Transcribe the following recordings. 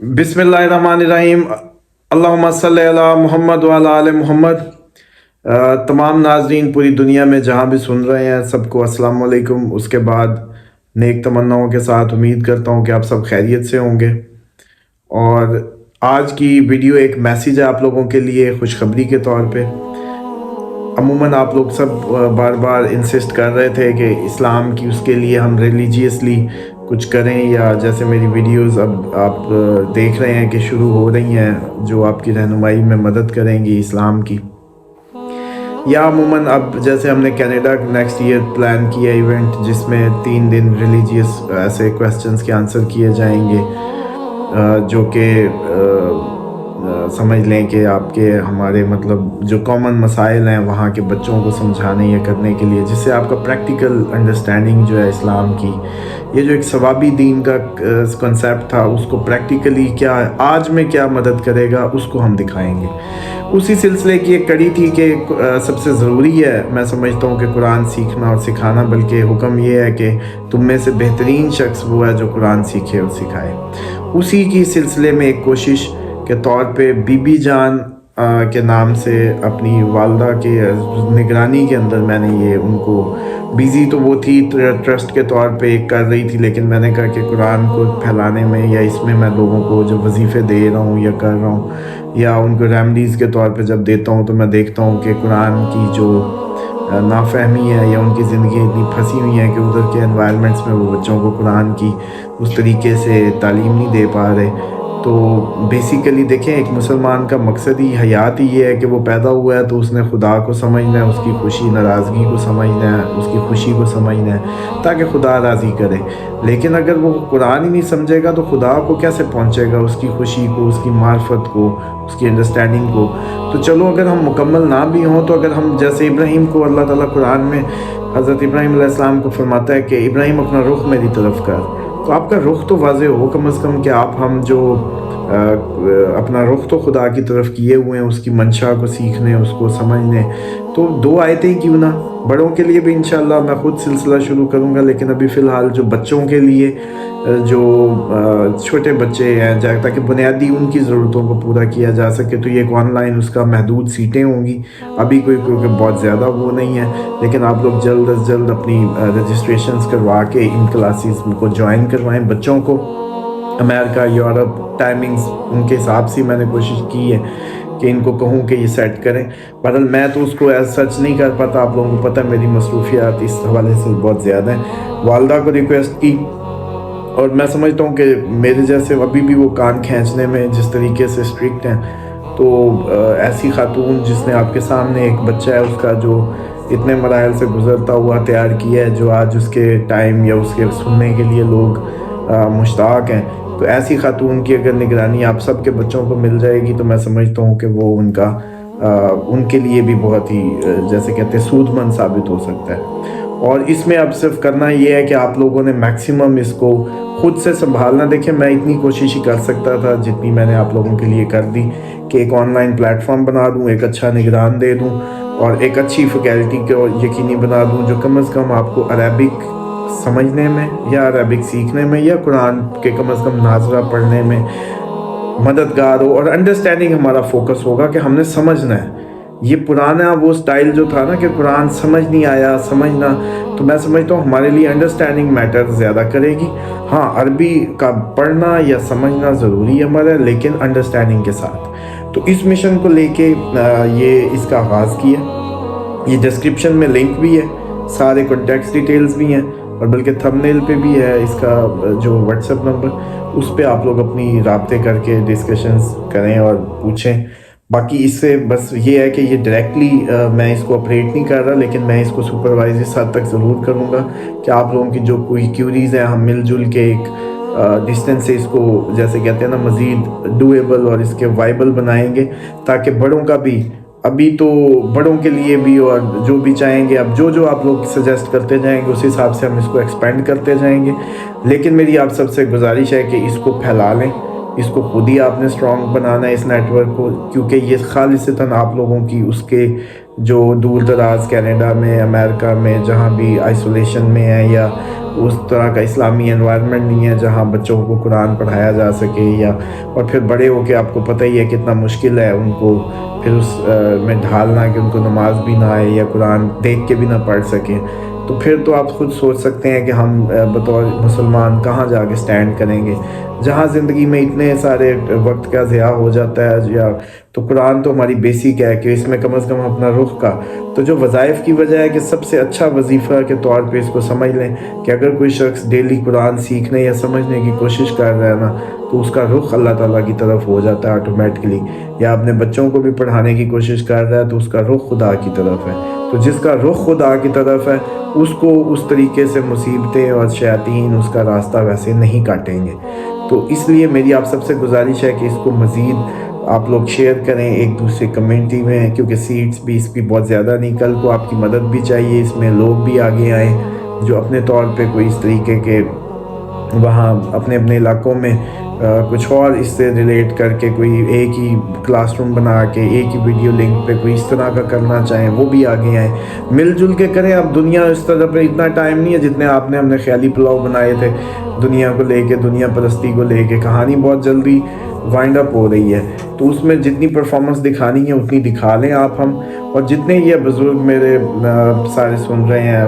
बिस्मिल्लाहिर्रहमानिर्रहीम। अल्लाहुम्मा सल्ली अला मुहम्मद व अला आले मोहम्मद। तमाम नाजरीन पूरी दुनिया में जहाँ भी सुन रहे हैं सबको अस्सलाम वालेकुम। उसके बाद नेक तमन्नाओं के साथ उम्मीद करता हूँ कि आप सब खैरियत से होंगे। और आज की वीडियो एक मैसेज है आप लोगों के लिए खुशखबरी के तौर पे। अमूमन आप लोग सब बार बार इंसिस्ट कर रहे थे कि इस्लाम की उसके लिए हम रिलीजियसली कुछ करें, या जैसे मेरी वीडियोस अब आप देख रहे हैं कि शुरू हो रही हैं जो आपकी रहनुमाई में मदद करेंगी इस्लाम की। या अमूमन अब जैसे हमने कनाडा नेक्स्ट ईयर प्लान किया इवेंट जिसमें 3 दिन रिलीजियस ऐसे क्वेश्चंस के आंसर किए जाएंगे, जो कि समझ लें कि आपके हमारे मतलब जो कॉमन मसाइल हैं वहाँ के बच्चों को समझाने या करने के लिए, जिससे आपका प्रैक्टिकल अंडरस्टैंडिंग जो है इस्लाम की, ये जो एक सवाबी दीन का कंसेप्ट था उसको प्रैक्टिकली क्या आज में क्या मदद करेगा उसको हम दिखाएंगे। उसी सिलसिले की एक कड़ी थी कि सबसे ज़रूरी है, मैं समझता हूँ कि कुरान सीखना और सिखाना, बल्कि हुक्म ये है कि तुम में से बेहतरीन शख्स वो है जो कुरान सीखे और सिखाए। उसी की सिलसिले में एक कोशिश के तौर पे बीबी जान के नाम से अपनी वालदा के निगरानी के अंदर मैंने ये उनको, बिज़ी तो वो थी ट्रस्ट के तौर पे कर रही थी, लेकिन मैंने कहा कि कुरान को फैलाने में या इसमें मैं लोगों को जो वजीफ़े दे रहा हूँ या कर रहा हूँ या उनको रेमडीज़ के तौर पे जब देता हूँ तो मैं देखता हूँ कि कुरान की जो नाफहमी है या उनकी ज़िंदगी इतनी फंसी हुई है कि उधर के एनवायरनमेंट्स में वो बच्चों को कुरान की उस तरीके से तालीम नहीं दे पा रहे। तो बेसिकली देखें, एक मुसलमान का मकसद ही हयात ही ये है कि वो पैदा हुआ है तो उसने खुदा को समझना है, उसकी खुशी नाराज़गी को समझना है, उसकी खुशी को समझना है ताकि खुदा राज़ी करे। लेकिन अगर वो कुरान ही नहीं समझेगा तो खुदा को कैसे पहुंचेगा, उसकी खुशी को, उसकी मार्फत को, उसकी अंडरस्टैंडिंग को। तो चलो अगर हम मुकम्मल ना भी हों तो अगर हम जैसे इब्राहीम को अल्लाह ताला कुरान में हज़रत इब्राहीम अलैहिस्सलाम को फरमाता है कि इब्राहीम अपना रुख मेरी तरफ कर, तो आपका रुख तो वाज़े हो कम अज़ कम कि आप हम जो अपना रुख तो खुदा की तरफ किए हुए हैं उसकी मंशा को सीखने, उसको समझने। तो 2 आयतें क्यों ना, बड़ों के लिए भी इंशाल्लाह मैं ख़ुद सिलसिला शुरू करूँगा, लेकिन अभी फ़िलहाल जो बच्चों के लिए, जो छोटे बच्चे हैं, ताकि बुनियादी उनकी ज़रूरतों को पूरा किया जा सके, तो ये एक ऑनलाइन उसका महदूद सीटें होंगी। अभी कोई क्योंकि बहुत ज़्यादा वो नहीं है, लेकिन आप लोग जल्द अज जल्द अपनी रजिस्ट्रेशंस करवा के इन क्लासेस को ज्वाइन करवाएं बच्चों को। अमेरिका, यूरोप टाइमिंग्स उनके हिसाब से मैंने कोशिश की है कि इनको कहूँ कि ये सेट करें। बहरहाल मैं तो उसको एज सच नहीं कर पाता, आप लोगों को पता है मेरी मसरूफियात इस हवाले से बहुत ज़्यादा हैं। वालदा को रिक्वेस्ट की और मैं समझता हूँ कि मेरे जैसे अभी भी वो कान खींचने में जिस तरीके से स्ट्रिक्ट हैं, तो ऐसी खातून जिसने आपके सामने एक बच्चा है उसका जो इतने मराहल से गुजरता हुआ तैयार किया है, जो आज उसके टाइम या उसके सुनने के लिए लोग मुश्ताक हैं, तो ऐसी खातून की अगर निगरानी आप सब के बच्चों को मिल जाएगी तो मैं समझता हूँ कि वो उनके लिए भी बहुत ही जैसे कहते हैं सूदमंद साबित हो सकता है। और इसमें अब सिर्फ करना ये है कि आप लोगों ने मैक्सिमम इसको खुद से संभालना। देखें, मैं इतनी कोशिश ही कर सकता था जितनी मैंने आप लोगों के लिए कर दी कि एक ऑनलाइन प्लेटफॉर्म बना दूँ, एक अच्छा निगरान दे दूँ और एक अच्छी फैकल्टी को यकीनी बना दूँ जो कम अज़ कम आपको अरबिक समझने में या अरबिक सीखने में या कुरान के कम अज़ कम नाज़रा पढ़ने में मददगार हो। और अंडरस्टैंडिंग हमारा फोकस होगा कि हमने समझना है। ये पुराना वो स्टाइल जो था ना कि कुरान समझ नहीं आया समझना, तो मैं समझता हूँ हमारे लिए अंडरस्टैंडिंग मैटर ज़्यादा करेगी। हाँ, अरबी का पढ़ना या समझना ज़रूरी है हमारा, लेकिन अंडरस्टैंडिंग के साथ। तो इस मिशन को लेके ये इसका आगाज़ किया। ये डिस्क्रिप्शन में लिंक भी है, सारे कॉन्टैक्ट डिटेल्स भी हैं, और बल्कि थंबनेल पे भी है इसका जो व्हाट्सएप नंबर, उस पे आप लोग अपनी राब्ते करके डिस्कशंस करें और पूछें। बाकी इससे बस ये है कि ये डायरेक्टली मैं इसको ऑपरेट नहीं कर रहा, लेकिन मैं इसको सुपरवाइज इस हद तक ज़रूर करूँगा कि आप लोगों की जो कोई क्यूरीज़ हैं हम मिलजुल के एक डिस्टेंस से इसको जैसे कहते हैं ना मज़ीद डूएबल और इसके वाइबल बनाएंगे, ताकि बड़ों का भी, अभी तो बड़ों के लिए भी और जो भी चाहेंगे, अब जो आप लोग सजेस्ट करते जाएंगे उस हिसाब से हम इसको एक्सपेंड करते जाएंगे। लेकिन मेरी आप सबसे गुजारिश है कि इसको फैला लें, इसको खुद ही आपने स्ट्रॉन्ग बनाना है इस नेटवर्क को, क्योंकि ये खालिसतन आप लोगों की उसके जो दूर दराज कनाडा में, अमेरिका में, जहाँ भी आइसोलेशन में है या उस तरह का इस्लामी एनवायरनमेंट नहीं है जहाँ बच्चों को कुरान पढ़ाया जा सके, या और फिर बड़े होके आपको पता ही है कितना मुश्किल है उनको फिर उस में ढालना कि उनको नमाज भी ना आए या कुरान देख के भी ना पढ़ सकें। तो फिर तो आप खुद सोच सकते हैं कि हम बतौर मुसलमान कहाँ जाके स्टैंड करेंगे, जहाँ ज़िंदगी में इतने सारे वक्त का ज़िया हो जाता है। या तो कुरान तो हमारी बेसिक है कि इसमें कम से कम अपना रुख का तो जो वज़ाइफ की वजह है कि सबसे अच्छा वजीफ़ा के तौर पे इसको समझ लें कि अगर कोई शख्स डेली कुरान सीखने या समझने की कोशिश कर रहा है ना, तो उसका रुख अल्लाह ताला की तरफ हो जाता है ऑटोमेटिकली। या अपने बच्चों को भी पढ़ाने की कोशिश कर रहा है तो उसका रुख खुदा की तरफ है। तो जिसका रुख खुदा की तरफ है उसको उस तरीके से मुसीबतें और शैतान उसका रास्ता वैसे नहीं काटेंगे। तो इसलिए मेरी आप सबसे गुजारिश है कि इसको मज़ीद आप लोग शेयर करें एक दूसरे कम्युनिटी में, क्योंकि सीट्स भी इसकी बहुत ज़्यादा नहीं, कल को आपकी मदद भी चाहिए, इसमें लोग भी आगे आएँ जो अपने तौर पे कोई इस तरीके के वहाँ अपने अपने इलाकों में कुछ और इससे रिलेट करके कोई एक ही क्लासरूम बना के एक ही वीडियो लिंक पे कोई इस तरह का करना चाहें, वो भी आगे आए, मिलजुल के करें। अब दुनिया इस तरह पे इतना टाइम नहीं है जितने आपने हमने ख्याली पुलाव बनाए थे दुनिया को लेके, दुनिया परस्ती को लेके। कहानी बहुत जल्दी वाइंड अप हो रही है, तो उसमें जितनी परफॉर्मेंस दिखानी है उतनी दिखा लें आप हम। और जितने ये बुज़ुर्ग मेरे सारे सुन रहे हैं,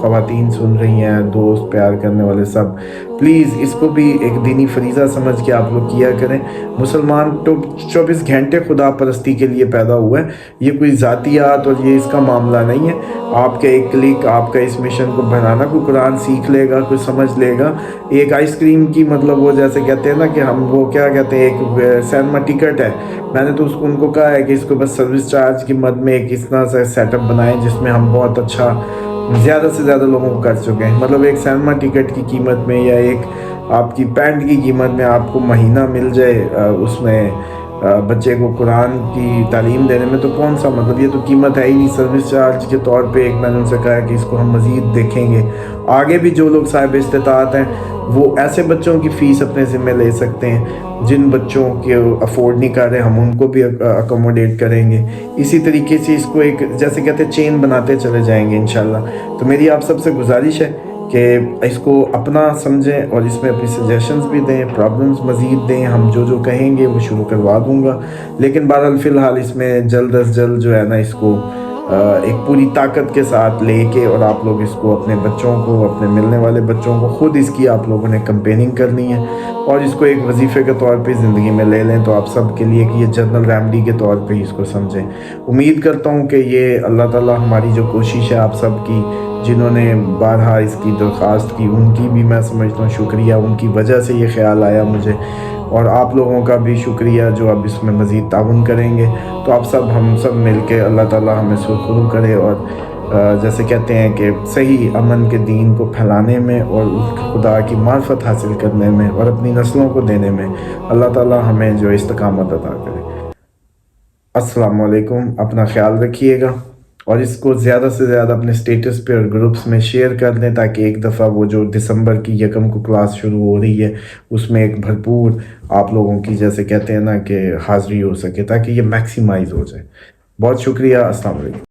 ख़वातीन सुन रही हैं, दोस्त प्यार करने वाले सब, प्लीज़ इसको भी एक दीनी फरीज़ा समझ के आप लोग किया करें। मुसलमान तो 24 घंटे खुदा परस्ती के लिए पैदा हुआ है, ये कोई ज़ातियात और ये इसका मामला नहीं है। आपके एक क्लिक आपका इस मिशन को बनाना, कोई कुरान सीख लेगा, कोई समझ लेगा। एक आइसक्रीम की मतलब वो जैसे कहते हैं ना कि हम वो क्या कहते हैं, एक सिनेमा टिकट है, मैंने तो उसको उनको कहा है कि इसको बस सर्विस चार्ज की मद में एक इस तरह से सेटअप बनाएं जिसमें हम बहुत अच्छा ज़्यादा से ज़्यादा लोगों को कर चुके हैं। मतलब एक सिनेमा टिकट की कीमत में या एक आपकी पैंट की कीमत में आपको महीना मिल जाए उसमें बच्चे को कुरान की तालीम देने में, तो कौन सा मतलब, ये तो कीमत है ही नहीं। सर्विस चार्ज के तौर पे एक मैंने उनसे कहा है कि इसको हम मज़ीद देखेंगे। आगे भी जो लोग साहिब इस्तिताअत हैं वो ऐसे बच्चों की फ़ीस अपने ज़िम्मे ले सकते हैं, जिन बच्चों के अफोर्ड नहीं कर रहे हम उनको भी अकोमोडेट करेंगे। इसी तरीके से इसको एक जैसे कहते हैं चेन बनाते चले जाएंगे इंशाल्लाह। तो मेरी आप सबसे गुजारिश है कि इसको अपना समझें और इसमें अपनी सजेशंस भी दें, प्रॉब्लम्स मज़ीद दें, हम जो जो कहेंगे वो शुरू करवा दूँगा। लेकिन बहरहाल फ़िलहाल इसमें जल्द अज जल्द जो है ना इसको एक पूरी ताकत के साथ लेके और आप लोग इसको अपने बच्चों को, अपने मिलने वाले बच्चों को खुद इसकी आप लोगों ने कंपेनिंग करनी है और इसको एक वजीफ़े के तौर पे ज़िंदगी में ले लें। तो आप सब के लिए कि ये जनरल रेमडी के तौर पे इसको समझें। उम्मीद करता हूँ कि ये अल्लाह ताला हमारी जो कोशिश है आप सब की, जिन्होंने बारहा इसकी दरख्वास्त की, उनकी भी मैं समझता हूँ शुक्रिया, उनकी वजह से ये ख्याल आया मुझे। और आप लोगों का भी शुक्रिया जो अब इसमें मज़ीद ताउन करेंगे। तो आप सब हम सब मिल के अल्लाह ताला हमें सुरखरू करे और जैसे कहते हैं कि सही अमन के दीन को फैलाने में और उस खुदा की मार्फत हासिल करने में और अपनी नस्लों को देने में अल्लाह ताला हमें जो इस्तकामत अता करे। अस्सलाम वालेकुम, अपना ख्याल रखिएगा और इसको ज़्यादा से ज़्यादा अपने स्टेटस पे और ग्रुप्स में शेयर कर दें ताकि एक दफ़ा वो जो दिसंबर की 1 को क्लास शुरू हो रही है उसमें एक भरपूर आप लोगों की जैसे कहते हैं ना कि हाज़िरी हो सके, ताकि ये मैक्सिमाइज़ हो जाए। बहुत शुक्रिया, अस्सलाम वालेकुम।